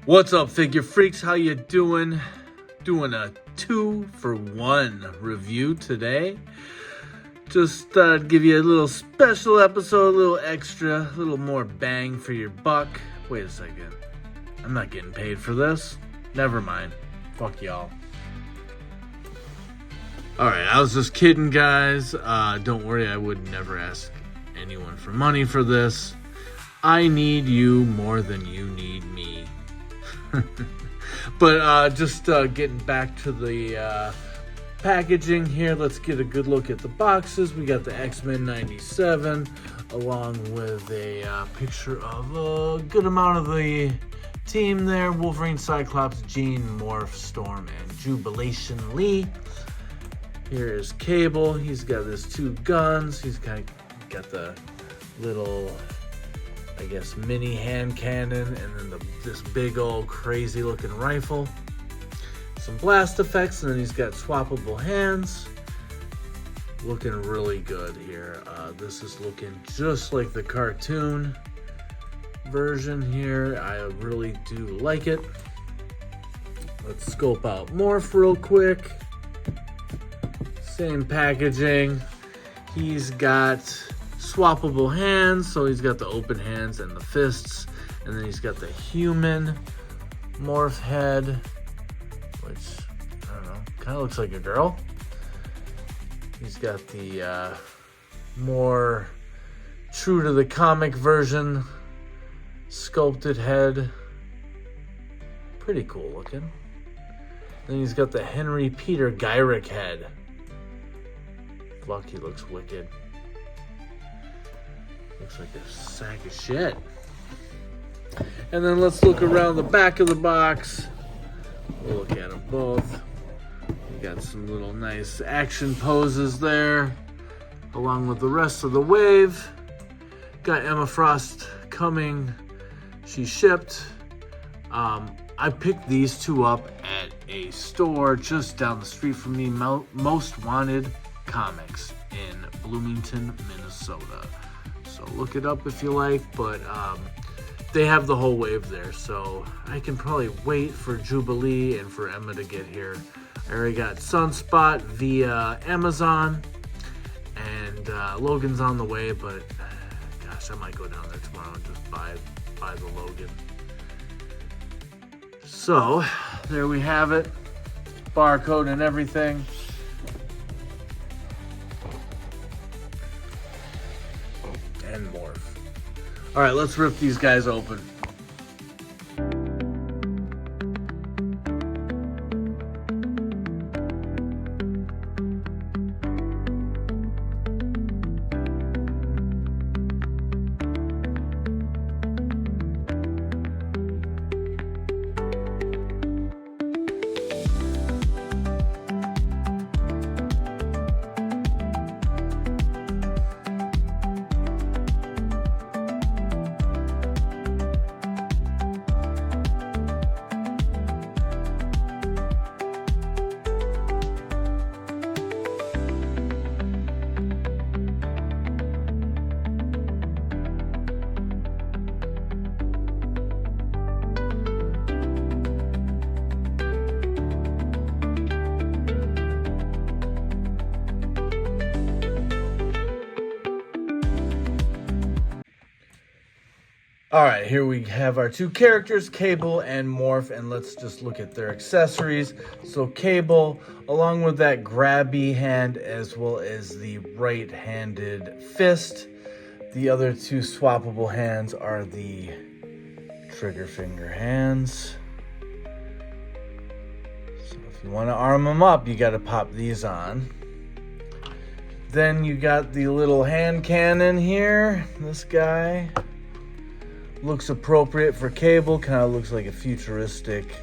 What's up, figure freaks? How you doing? Doing a 2-for-1 review today. Just thought I'd give you a little special episode, a little extra, a little more bang for your buck. Wait a second. I'm not getting paid for this. Never mind. Fuck y'all. Alright, I was just kidding, guys. Don't worry, I would never ask anyone for money for this. I need you more than you need me. But just getting back to the packaging here, let's get a good look at the boxes. We got the X-Men 97 along with a picture of a good amount of the team there. Wolverine, Cyclops, Jean, Morph, Storm, and Jubilation Lee. Here is Cable. He's got his two guns. He's got the little, I guess, mini hand cannon, and then this big old crazy looking rifle. Some blast effects, and then he's got swappable hands. Looking really good here. This is looking just like the cartoon version here. I really do like it. Let's scope out Morph real quick. Same packaging. He's got swappable hands, so he's got the open hands and the fists, and then he's got the human Morph head, which, I don't know, kind of looks like a girl. He's got the more true to the comic version sculpted head. Pretty cool looking. Then he's got the Henry Peter Gyrick head. Fuck, he looks wicked. Looks like a sack of shit. And then let's look around the back of the box. We'll look at them both. We got some little nice action poses there, along with the rest of the wave. Got Emma Frost coming. She shipped. I picked these two up at a store just down the street from me, Most Wanted Comics in Bloomington, Minnesota. So look it up if you like, but they have the whole wave there, so I can probably wait for Jubilee and for Emma to get here. I already got Sunspot via Amazon, and Logan's on the way, but gosh, I might go down there tomorrow and just buy the Logan. So there we have it, barcode and everything. And Morph. All right, let's rip these guys open. All right, here we have our two characters, Cable and Morph, and let's just look at their accessories. So Cable, along with that grabby hand as well as the right-handed fist. The other two swappable hands are the trigger finger hands. So if you want to arm them up, you got to pop these on. Then you got the little hand cannon here, this guy. Looks appropriate for Cable, kind of looks like a futuristic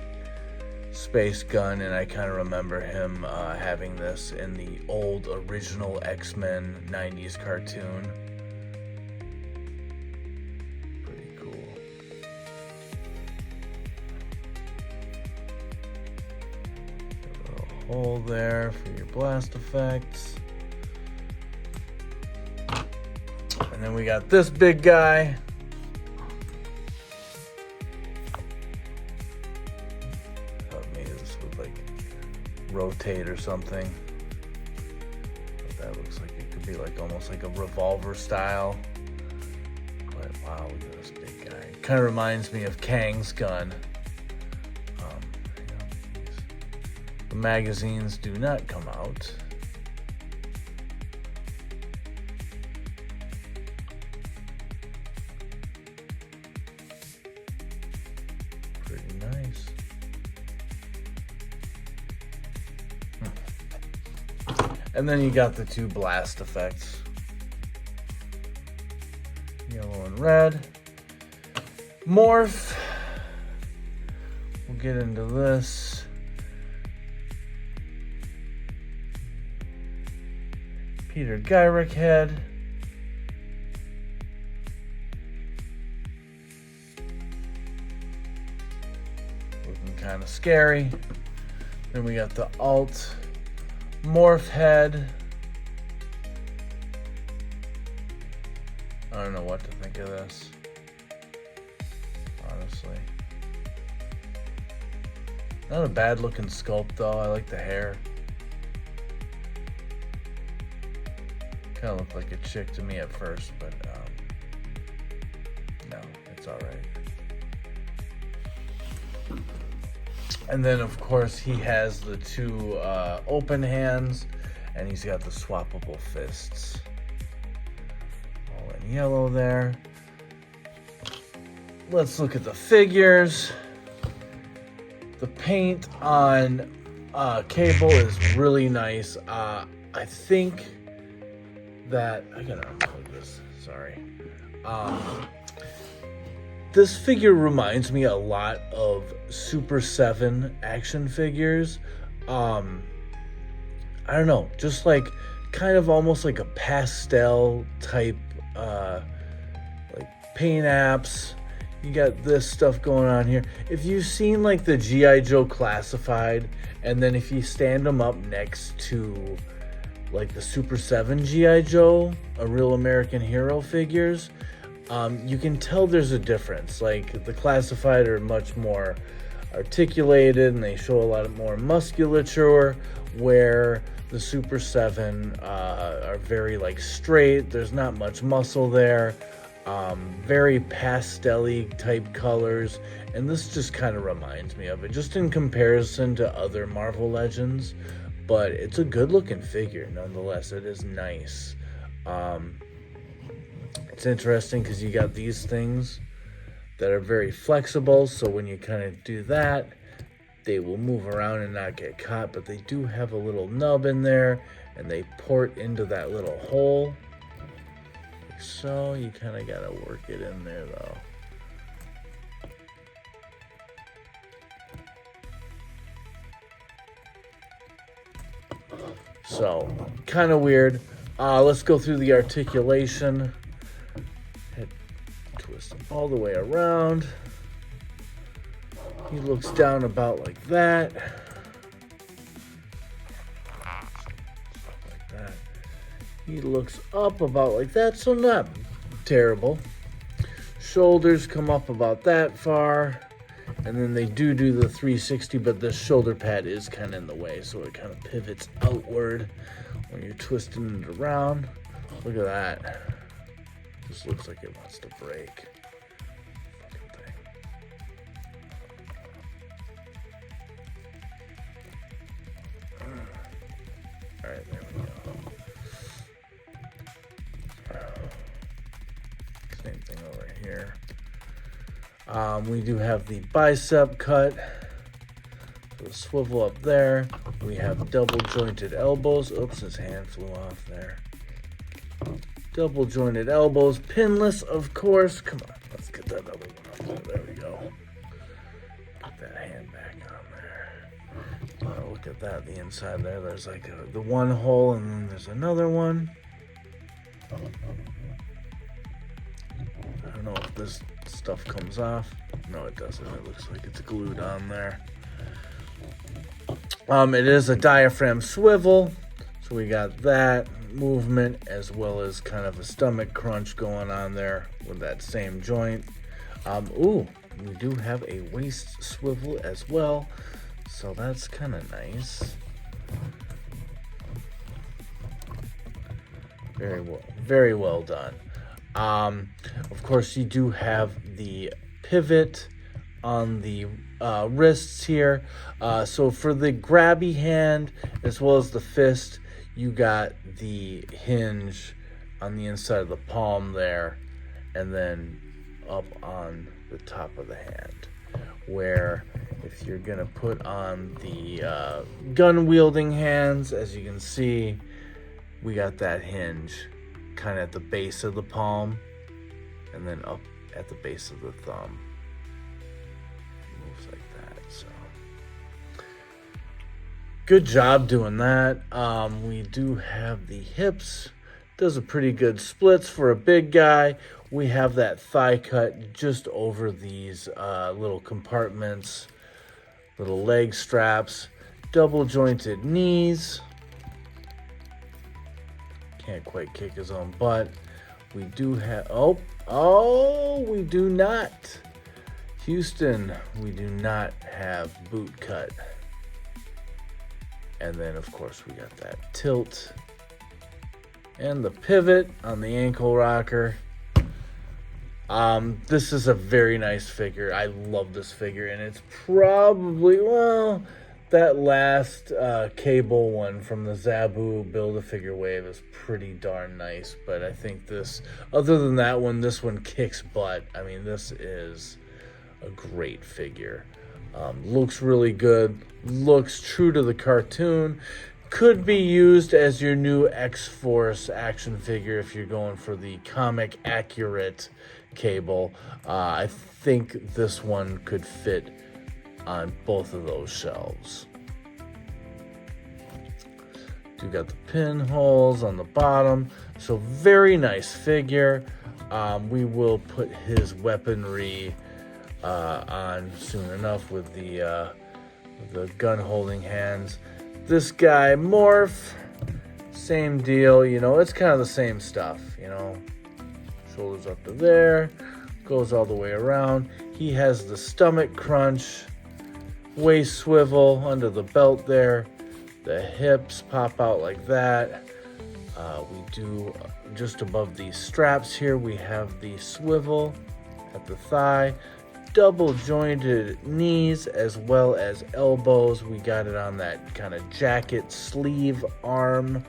space gun, and I kind of remember him having this in the old original X-Men 90s cartoon. Pretty cool. A little hole there for your blast effects. And then we got this big guy. would like rotate or something. But that looks like it could be like almost like a revolver style. But wow, look at this big guy. Kind of reminds me of Kang's gun. The magazines do not come out. Pretty nice. And then you got the two blast effects. Yellow and red. Morph. We'll get into this. Peter Gyrick head. Looking kind of scary. Then we got the alt morph head. I don't know what to think of this, honestly. Not a bad looking sculpt though. I like the hair. Kind of looked like a chick to me at first, but no, it's all right. And then of course he has the two open hands, and he's got the swappable fists. All in yellow there. Let's look at the figures. The paint on Cable is really nice. I think that I gotta unplug this. Sorry. This figure reminds me a lot of Super 7 action figures. I don't know, just like kind of almost like a pastel type like paint apps. You got this stuff going on here. If you've seen like the G.I. Joe Classified, and then if you stand them up next to like the Super 7 G.I. Joe, a Real American Hero figures, you can tell there's a difference. Like the Classified are much more articulated and they show a lot more musculature, where the Super 7 are very like straight. There's not much muscle there. Very pastel-y type colors, and this just kind of reminds me of it, just in comparison to other Marvel Legends. But it's a good looking figure nonetheless. It is nice. It's interesting because you got these things that are very flexible, so when you kind of do that, they will move around and not get caught, but they do have a little nub in there, and they port into that little hole. Like so, you kind of got to work it in there though. So, kind of weird. Let's go through the articulation. Head twist him all the way around. He looks down about like that. Like that. He looks up about like that, so not terrible. Shoulders come up about that far. And then they do the 360, but the shoulder pad is kind of in the way, so it kind of pivots outward when you're twisting it around. Look at that. This looks like it wants to break. All right, there we go. Same thing over here. We do have the bicep cut, so swivel up there. We have double jointed elbows. Oops, his hand flew off there. Double jointed elbows, pinless, of course. Come on, let's get that other one up there. There we go. Put that hand back on there. Look at that, the inside there. There's like the one hole, and then there's another one. I don't know if this stuff comes off. No, it doesn't. It looks like it's glued on there. It is a diaphragm swivel, so we got that movement as well as kind of a stomach crunch going on there with that same joint. Ooh, we do have a waist swivel as well. So that's kind of nice. Very well done. Of course, you do have the pivot on the wrists here. So for the grabby hand as well as the fist, you got the hinge on the inside of the palm there, and then up on the top of the hand. Where if you're gonna put on the gun wielding hands, as you can see, we got that hinge kind of at the base of the palm and then up at the base of the thumb. Moves like that. So good job doing that. We do have the hips. Does a pretty good splits for a big guy. We have that thigh cut just over these little compartments, little leg straps, double jointed knees. Can't quite kick his own butt. We do have, we do not. Houston, we do not have boot cut. And then, of course, we got that tilt and the pivot on the ankle rocker. This is a very nice figure. I love this figure, and it's probably, well, that last Cable one from the Zabu Build-A-Figure wave is pretty darn nice, but I think this, other than that one, this one kicks butt. I mean, this is a great figure. Looks really good, looks true to the cartoon. Could be used as your new X-Force action figure if you're going for the comic accurate Cable. I think this one could fit on both of those shelves. You got the pinholes on the bottom, so very nice figure. We will put his weaponry on soon enough with the gun holding hands. This guy, Morph, same deal, you know, it's kind of the same stuff, you know. Shoulders up to there, goes all the way around. He has the stomach crunch, waist swivel under the belt there. The hips pop out like that. We do, just above these straps here, we have the swivel at the thigh. Double jointed knees as well as elbows. We got it on that kind of jacket sleeve arm.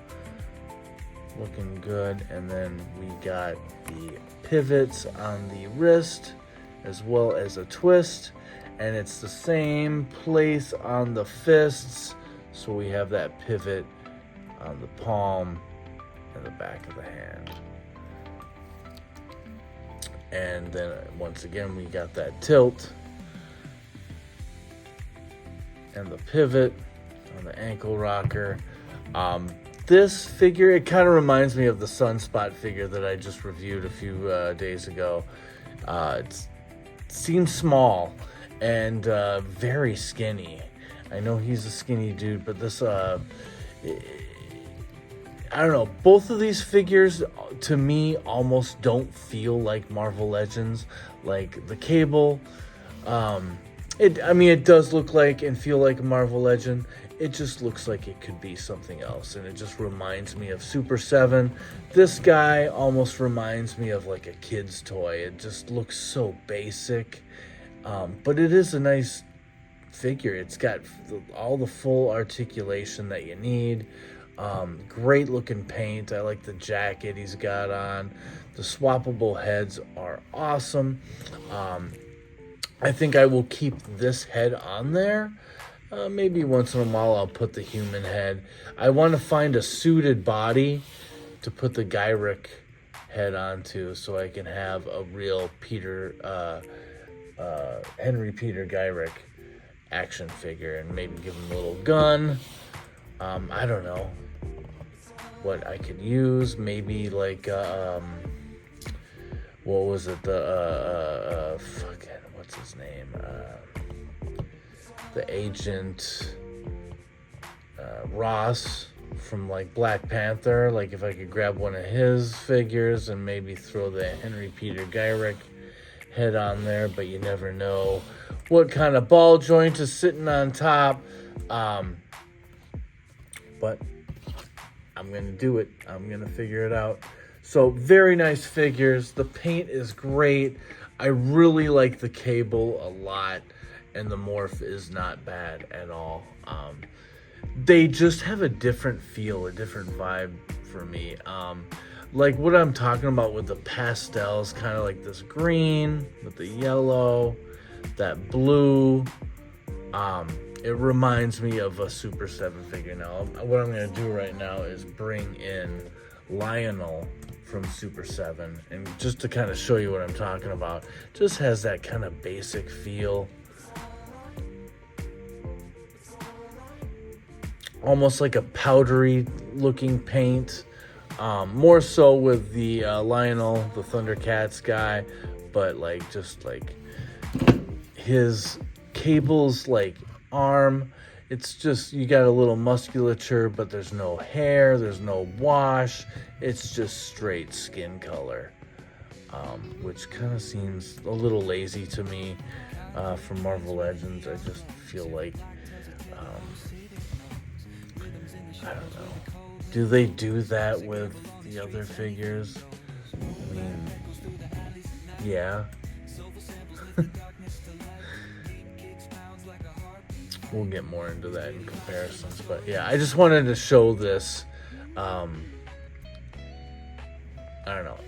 Looking good. And then we got the pivots on the wrist as well as a twist. And it's the same place on the fists. So we have that pivot on the palm and the back of the hand. And then once again, we got that tilt and the pivot on the ankle rocker. This figure, it kind of reminds me of the Sunspot figure that I just reviewed a few days ago. It seems small and very skinny. I know he's a skinny dude, but this, I don't know, both of these figures to me almost don't feel like Marvel Legends. Like the Cable, it does look like and feel like a Marvel Legend. It just looks like it could be something else, and it just reminds me of Super 7. This guy almost reminds me of like a kid's toy. It just looks so basic, but it is a nice figure. It's got all the full articulation that you need. Great looking paint. I like the jacket he's got on. The swappable heads are awesome. I think I will keep this head on there. Maybe once in a while I'll put the human head. I want to find a suited body to put the Gyrick head onto, so I can have a real Henry Peter Gyrick action figure, and maybe give him a little gun. I don't know what I could use. Maybe like what was it? What's his name? The Agent Ross from like Black Panther. Like if I could grab one of his figures and maybe throw the Henry Peter Gyrick head on there, but you never know what kind of ball joint is sitting on top. But I'm going to do it. I'm going to figure it out. So very nice figures. The paint is great. I really like the Cable a lot. And the Morph is not bad at all. They just have a different feel, a different vibe for me. Like what I'm talking about with the pastels, kind of like this green with the yellow, that blue. It reminds me of a Super 7 figure. Now, what I'm going to do right now is bring in Lionel from Super 7. And just to kind of show you what I'm talking about, just has that kind of basic feel. Almost like a powdery looking paint. More so with the Lionel, the Thundercats guy. But like, just like his Cable's like arm, it's just, you got a little musculature, but there's no hair, there's no wash, it's just straight skin color, which kind of seems a little lazy to me for Marvel Legends. I just feel like I don't know, do they do that with the other figures? I mean, yeah. We'll get more into that in comparisons, but yeah, I just wanted to show this. I don't know.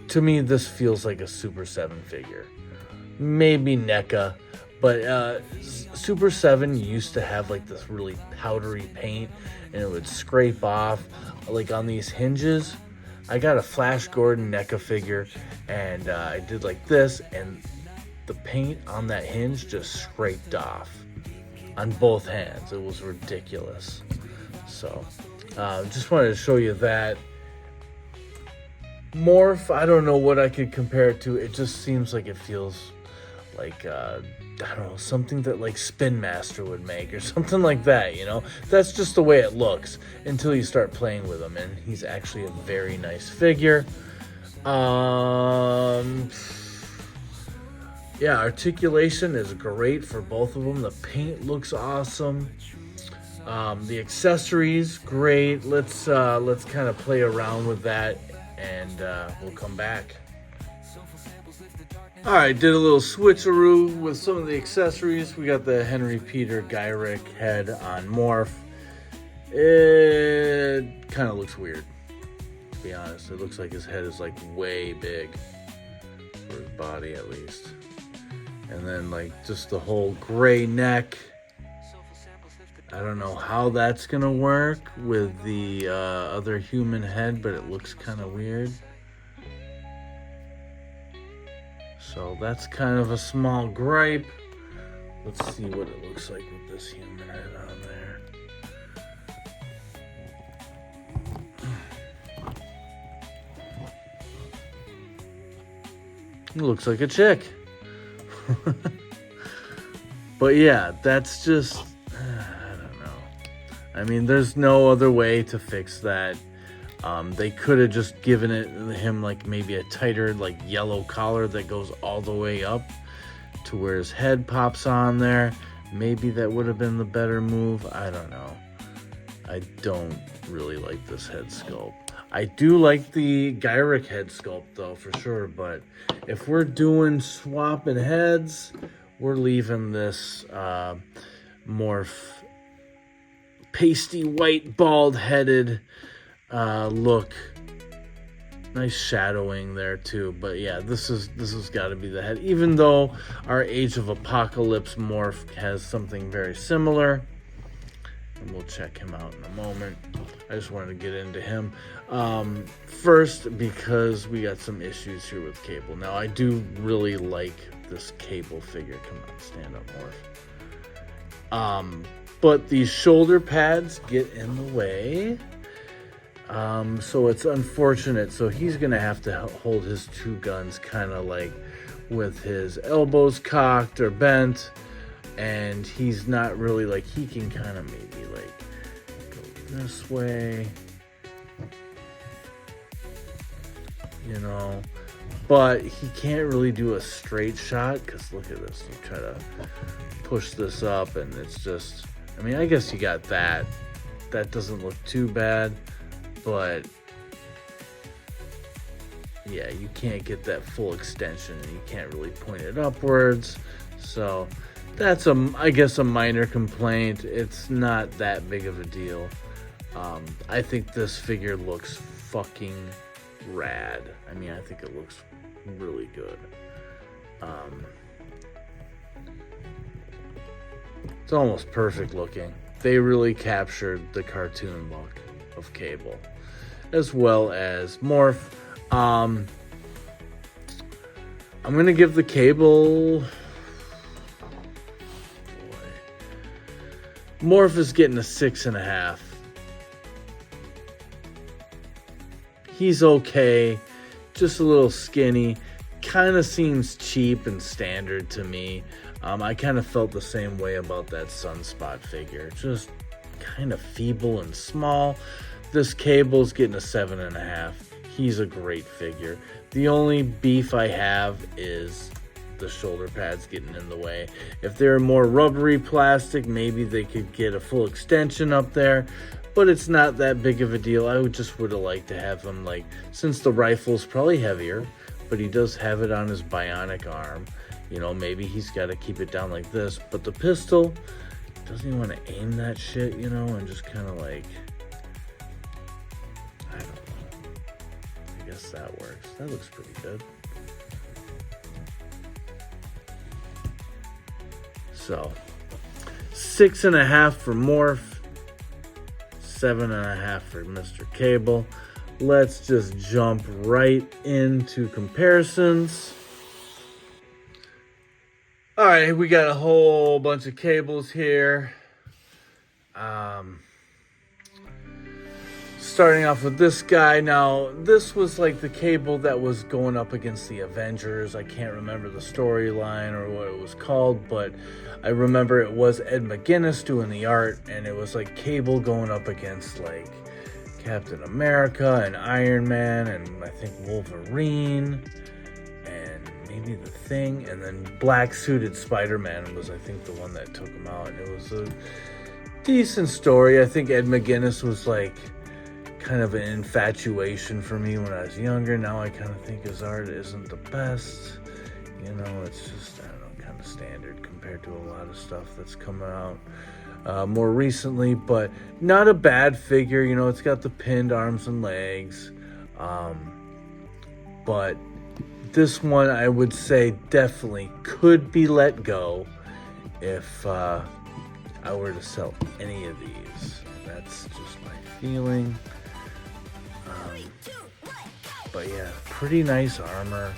To me, this feels like a Super 7 figure. Maybe NECA, but Super 7 used to have like this really powdery paint, and it would scrape off like on these hinges. I got a Flash Gordon NECA figure, and I did like this, and the paint on that hinge just scraped off on both hands. It was ridiculous. So just wanted to show you that. Morph, I don't know what I could compare it to. It just seems like it feels like I don't know, something that like Spin Master would make or something like that, you know. That's just the way it looks until you start playing with him, and he's actually a very nice figure. Yeah, articulation is great for both of them. The paint looks awesome. The accessories, great. Let's kind of play around with that, and we'll come back. All right, did a little switcheroo with some of the accessories. We got the Henry Peter Gyrick head on Morph. It kind of looks weird, to be honest. It looks like his head is like way big for his body, at least. And then like just the whole gray neck. I don't know how that's gonna work with the other human head, but it looks kind of weird. So that's kind of a small gripe. Let's see what it looks like with this human head on there. It looks like a chick. But yeah, that's just, I don't know. I mean, there's no other way to fix that. They could have just given him like maybe a tighter like yellow collar that goes all the way up to where his head pops on there. Maybe that would have been the better move. I don't know. I don't really like this head sculpt. I do like the Gyrick head sculpt though, for sure, but if we're doing swapping heads, we're leaving this Morph pasty white bald-headed look. Nice shadowing there too, but yeah, this has got to be the head, even though our Age of Apocalypse Morph has something very similar. And we'll check him out in a moment. I just wanted to get into him first because we got some issues here with Cable. Now, I do really like this Cable figure. Come on, stand up, Morph. But these shoulder pads get in the way. So it's unfortunate. So he's going to have to hold his two guns kind of like with his elbows cocked or bent. And he's not really like, he can kind of maybe like go this way, you know, but he can't really do a straight shot because look at this. You try to push this up and it's just, I mean, I guess you got that. That doesn't look too bad, but yeah, you can't get that full extension and you can't really point it upwards. So that's I guess a minor complaint. It's not that big of a deal. I think this figure looks fucking rad. I mean, I think it looks really good. It's almost perfect looking. They really captured the cartoon look of Cable, as well as Morph. I'm gonna give the Cable. Morph is getting a 6.5. He's okay, just a little skinny. Kind of seems cheap and standard to me. I kind of felt the same way about that Sunspot figure. Just kind of feeble and small. This Cable's getting a 7.5. He's a great figure. The only beef I have is the shoulder pads getting in the way. If they're more rubbery plastic, maybe they could get a full extension up there, but it's not that big of a deal. I would have liked to have him, like, since the rifle's probably heavier, but he does have it on his bionic arm. You know, maybe he's got to keep it down like this, but the pistol, doesn't he want to aim that shit, you know, and just kind of like, I don't know. I guess that works. That looks pretty good. So, 6.5 for Morph, 7.5 for Mr. Cable. Let's just jump right into comparisons. All right, we got a whole bunch of Cables here. Starting off with this guy. Now, this was like the Cable that was going up against the Avengers. I can't remember the storyline or what it was called, but I remember it was Ed McGuinness doing the art, and it was like Cable going up against like Captain America and Iron Man and I think Wolverine and maybe the Thing, and then black suited Spider-Man was I think the one that took him out. And it was a decent story. I think Ed McGuinness was like kind of an infatuation for me when I was younger. Now I kind of think his art isn't the best. You know, it's just, I don't know, kind of standard compared to a lot of stuff that's coming out more recently, but not a bad figure. You know, it's got the pinned arms and legs, but this one I would say definitely could be let go if I were to sell any of these. That's just my feeling. But yeah, pretty nice armor.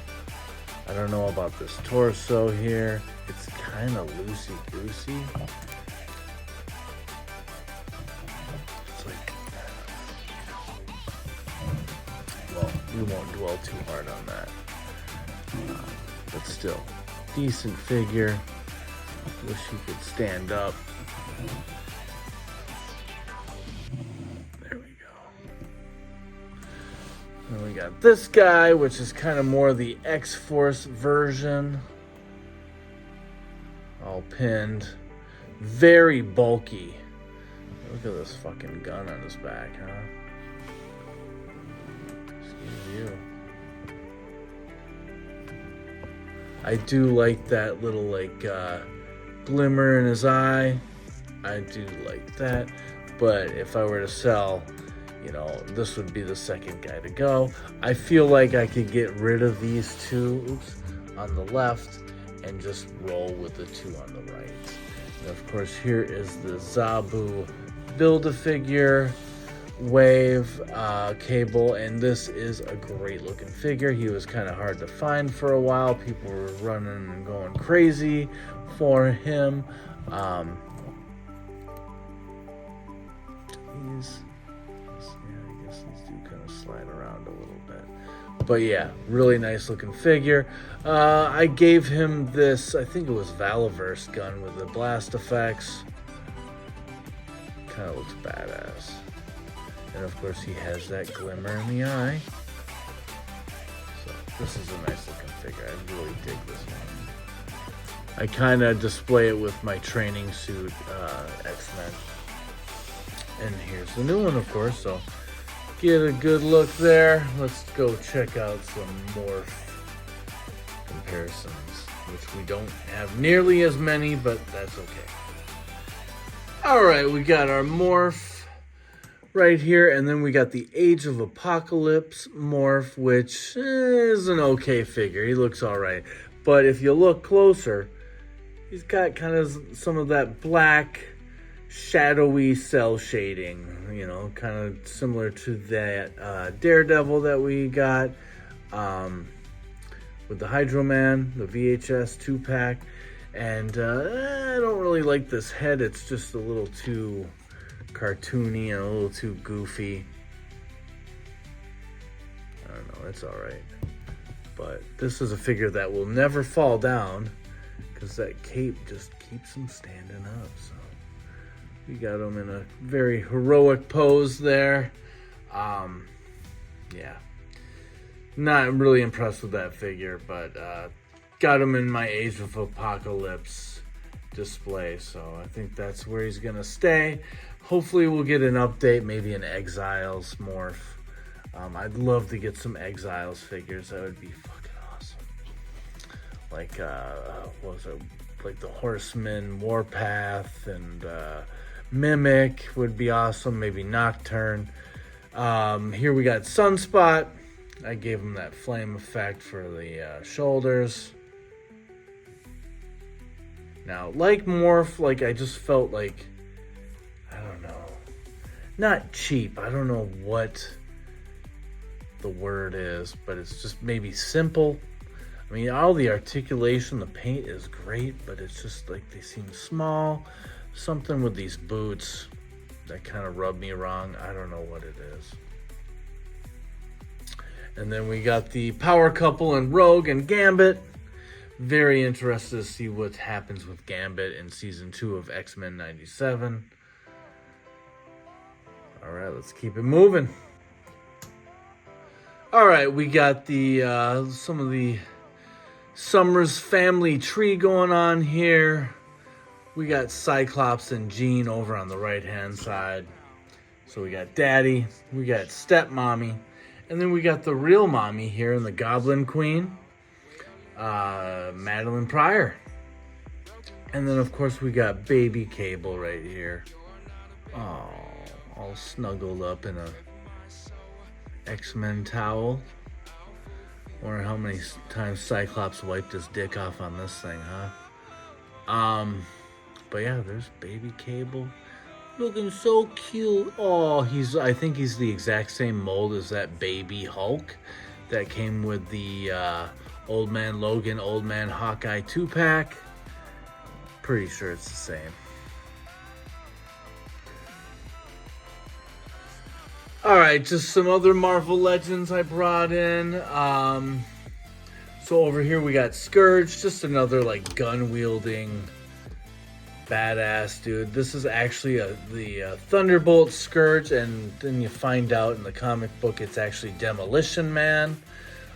I don't know about this torso here. It's kind of loosey-goosey. It's like, well, we won't dwell too hard on that. But still, decent figure. Wish he could stand up. There we go. And we got this guy, which is kind of more the X-Force version. All pinned. Very bulky. Look at this fucking gun on his back, huh? Excuse you. I do like that little like glimmer in his eye. I do like that. But if I were to sell, you know, this would be the second guy to go. I feel like I could get rid of these two on the left and just roll with the two on the right. And of course, here is the Zabu Build-A-Figure Wave Cable, and this is a great looking figure. He was kind of hard to find for a while. People were running and going crazy for him. I guess these do kind of slide around a little bit. But yeah, really nice looking figure. I gave him this, I think it was Valaverse gun with the blast effects. Kind of looks badass. And of course he has that glimmer in the eye. So This is a nice looking figure. I really dig this one. I kind of display it with my training suit, X-Men. And here's the new one, of course, so get a good look there. Let's go check out some morph comparisons, which we don't have nearly as many, but that's okay. All right, we got our morph right here, and then we got the Age of Apocalypse morph, which is an okay figure. He looks all right, but if you look closer, he's got kind of some of that black, shadowy cell shading, you know, kind of similar to that Daredevil that we got with the Hydro Man, the VHS 2-pack. And I don't really like this head. It's just a little too cartoony and a little too goofy. I don't know, it's all right. But this is a figure that will never fall down because that cape just keeps him standing up. So we got him in a very heroic pose there. Yeah, not really impressed with that figure, but got him in my Age of Apocalypse display, so I think that's where he's gonna stay. Hopefully we'll get an update, maybe an Exiles morph. I'd love to get some Exiles figures. That would be fucking awesome. Like what was it? Like the Horseman, Warpath, and Mimic would be awesome. Maybe Nocturne. Here we got Sunspot. I gave him that flame effect for the shoulders. Now, like morph, like I just felt like, I don't know, not cheap. I don't know what the word is, but it's just maybe simple. I mean, all the articulation, the paint is great, but it's just like they seem small. Something with these boots that kind of rubbed me wrong. I don't know what it is. And then we got the power couple and Rogue and Gambit. Very interested to see what happens with Gambit in season 2 of X-Men 97. All right, let's keep it moving. All right, we got the some of the Summers family tree going on here. We got Cyclops and Jean over on the right-hand side. So we got Daddy, we got Stepmommy, and then we got the real mommy here in the Goblin Queen, Madeline Pryor. And then, of course, we got baby Cable right here. Oh, all snuggled up in a X-Men towel. Wonder how many times Cyclops wiped his dick off on this thing, huh? But yeah, there's baby Cable. Looking so cute. Oh, I think he's the exact same mold as that baby Hulk that came with the Old Man Logan, Old Man Hawkeye 2-pack. Pretty sure it's the same. Alright, just some other Marvel Legends I brought in. So over here we got Scourge, just another like gun-wielding badass dude. This is actually the Thunderbolt Scourge, and then you find out in the comic book it's actually Demolition Man,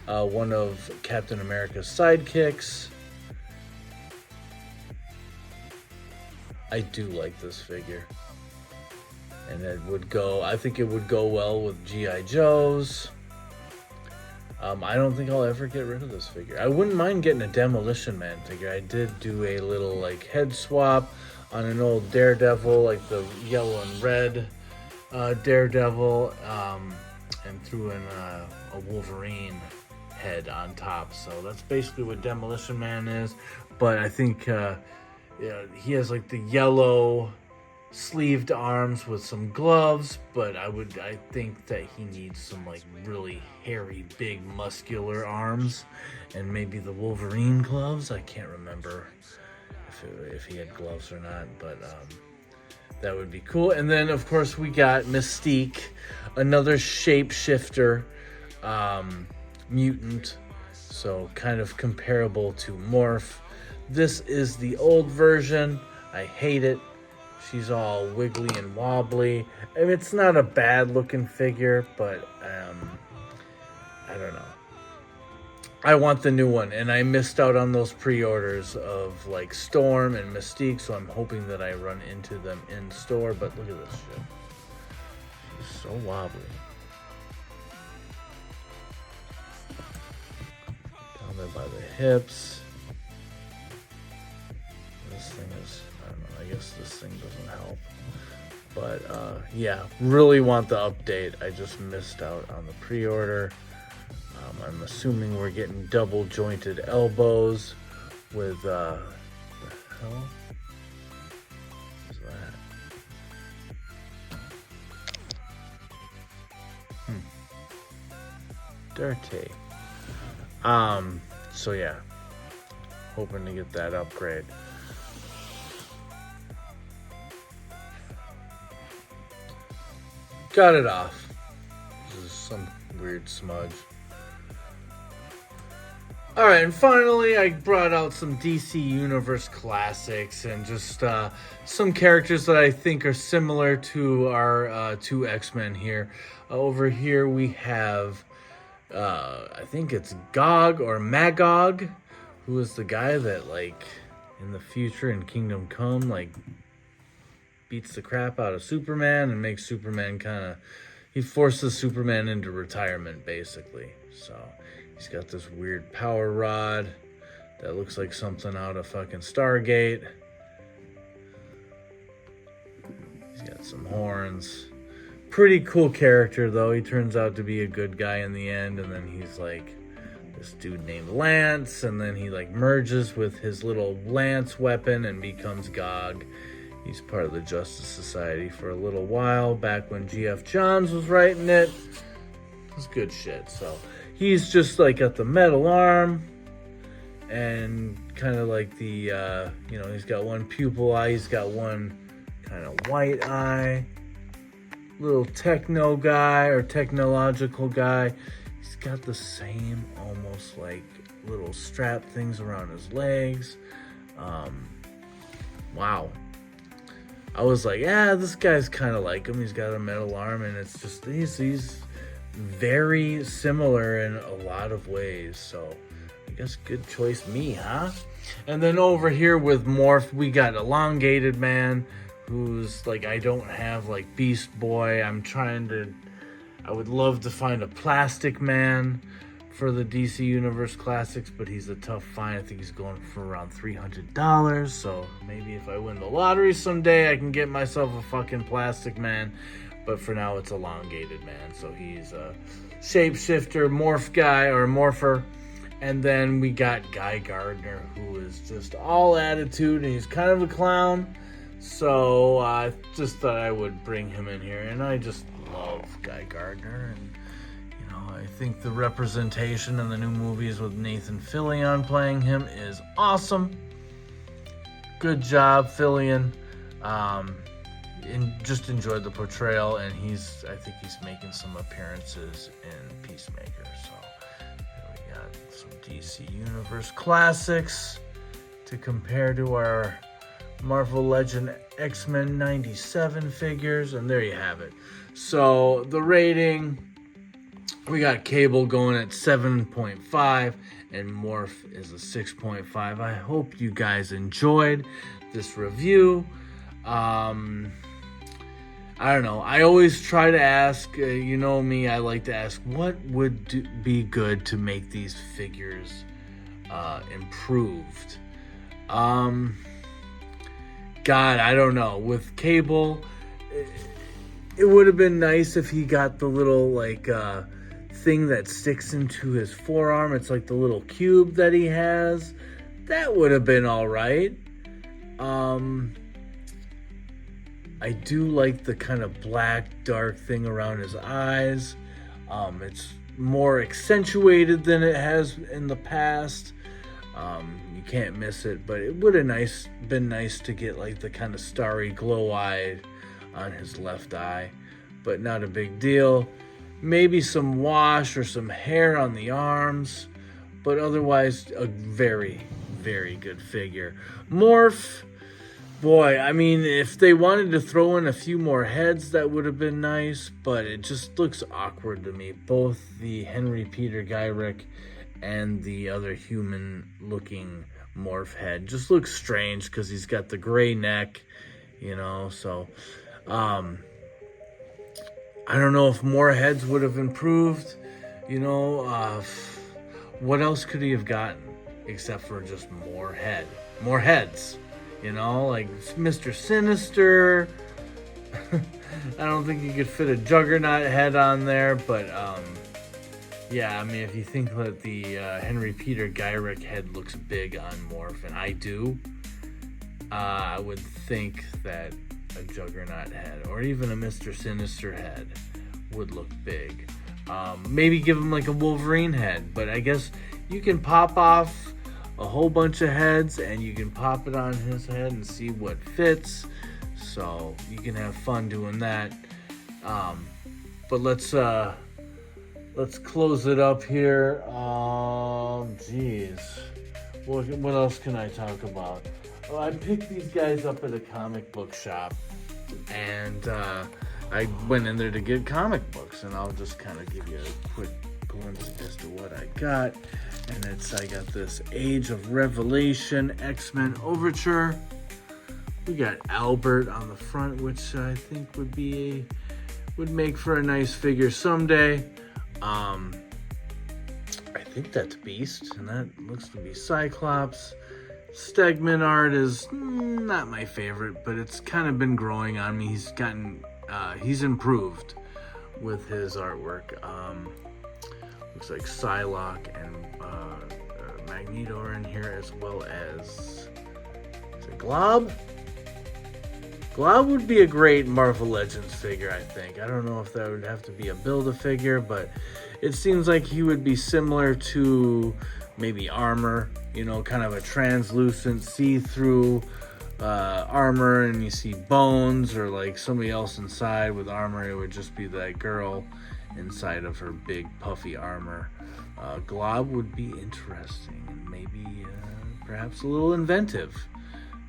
one of Captain America's sidekicks. I do like this figure, and I think it would go well with G.I. Joes. I don't think I'll ever get rid of this figure. I wouldn't mind getting a Demolition Man figure. I did do a little like head swap on an old Daredevil, like the yellow and red Daredevil, and threw in a Wolverine head on top. So that's basically what Demolition Man is. But I think he has like the yellow sleeved arms with some gloves, but I think that he needs some like really hairy, big, muscular arms, and maybe the Wolverine gloves. I can't remember if he had gloves or not, but that would be cool. And then of course we got Mystique, another shapeshifter mutant, so kind of comparable to Morph. This is the old version. I hate it. She's all wiggly and wobbly. I mean, it's not a bad looking figure, but I don't know. I want the new one, and I missed out on those pre-orders of like Storm and Mystique, so I'm hoping that I run into them in store. But look at this shit. She's so wobbly. Down there by the hips. This thing is, I don't know, I guess this thing doesn't help. But yeah, really want the update. I just missed out on the pre-order. I'm assuming we're getting double jointed elbows with, the hell is that? Dirty. So yeah, hoping to get that upgrade. Got it off. This is some weird smudge. Alright, and finally I brought out some DC Universe classics and just some characters that I think are similar to our two X-Men here. Over here we have, I think it's Gog or Magog, who is the guy that, like, in the future in Kingdom Come, like, beats the crap out of Superman and makes Superman he forces Superman into retirement, basically. So he's got this weird power rod that looks like something out of fucking Stargate. He's got some horns. Pretty cool character, though. He turns out to be a good guy in the end, and then he's like this dude named Lance, and then he like merges with his little Lance weapon and becomes Gog. He's part of the Justice Society for a little while, back when G.F. Johns was writing it. It was good shit. So he's just like got the metal arm and kind of like the, he's got one pupil eye. He's got one kind of white eye. Little techno guy or technological guy. He's got the same almost like little strap things around his legs. Wow. I was like, yeah, this guy's kind of like him. He's got a metal arm, and it's just, he's very similar in a lot of ways. So I guess good choice me, huh? And then over here with Morph, we got Elongated Man, who's like, I don't have like Beast Boy. I would love to find a Plastic Man for the DC Universe Classics, but he's a tough find. I think he's going for around $300. So maybe if I win the lottery someday, I can get myself a fucking Plastic Man. But for now, it's Elongated Man. So he's a shapeshifter, morph guy, or morpher. And then we got Guy Gardner, who is just all attitude, and he's kind of a clown. So I just thought I would bring him in here. And I just love Guy Gardner. And I think the representation in the new movies with Nathan Fillion playing him is awesome. Good job, Fillion. Just enjoyed the portrayal, and I think he's making some appearances in Peacemaker. So here we got some DC Universe classics to compare to our Marvel Legend X-Men 97 figures, and there you have it. So the rating, we got Cable going at 7.5 and Morph is a 6.5. I hope you guys enjoyed this review. I don't know. I always try to ask, you know me, I like to ask what would be good to make these figures improved. God, I don't know. With Cable, it would have been nice if he got the little like thing that sticks into his forearm. It's like the little cube that he has. That would have been all right. I do like the kind of black dark thing around his eyes. It's more accentuated than it has in the past. You can't miss it, but it would have been nice to get like the kind of starry glow-eyed on his left eye, but not a big deal. Maybe some wash or some hair on the arms, but otherwise a very, very good figure. Morph, boy, I mean, if they wanted to throw in a few more heads, that would have been nice, but it just looks awkward to me. Both the Henry Peter Gyrick and the other human looking morph head just looks strange because he's got the gray neck, you know. So I don't know if more heads would have improved, you know. What else could he have gotten except for just more heads, you know, like Mr. Sinister. I don't think you could fit a Juggernaut head on there, but yeah, I mean, if you think that the Henry Peter Gyrick head looks big on Morph, and I do, I would think that a Juggernaut head or even a Mr. Sinister head would look big. Maybe give him like a Wolverine head, but I guess you can pop off a whole bunch of heads and you can pop it on his head and see what fits. So you can have fun doing that. But let's close it up here. Geez, what else can I talk about? Oh, I picked these guys up at a comic book shop, and I went in there to get comic books, and I'll just kind of give you a quick glimpse as to what I got. And I got this Age of Revelation X-Men Overture. We got Albert on the front, which I think would make for a nice figure someday. I think that's Beast, and that looks to be Cyclops. Stegman art is not my favorite, but it's kind of been growing on me. He's improved with his artwork. Looks like Psylocke and Magneto are in here, as well as, is it Glob? Glob would be a great Marvel Legends figure, I think. I don't know if that would have to be a Build-A-Figure, but it seems like he would be similar to maybe Armor, you know, kind of a translucent, see-through armor, and you see bones or like somebody else inside. With Armor, it would just be that girl inside of her big puffy armor. Glob would be interesting and maybe perhaps a little inventive.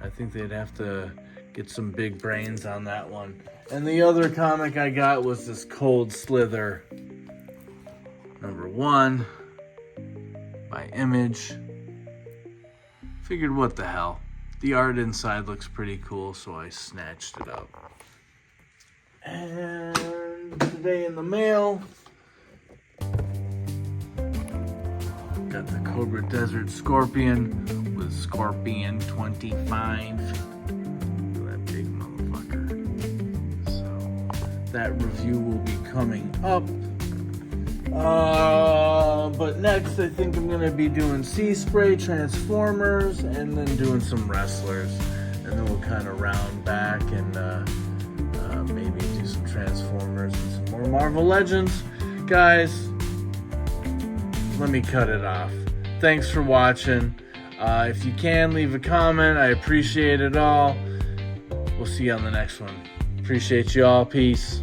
I think they'd have to get some big brains on that one. And the other comic I got was this Cold Slither #1 by Image. Figured, what the hell? The art inside looks pretty cool, so I snatched it up. And today in the mail, got the Cobra Desert Scorpion with Scorpion 25. That big motherfucker. So that review will be coming up. But next I think I'm gonna be doing Sea Spray, Transformers, and then doing some Wrestlers, and then we'll kind of round back and maybe do some Transformers and some more Marvel Legends. Guys, let me cut it off. Thanks for watching. If you can, leave a comment. I appreciate it all. We'll see you on the next one. Appreciate you all. Peace.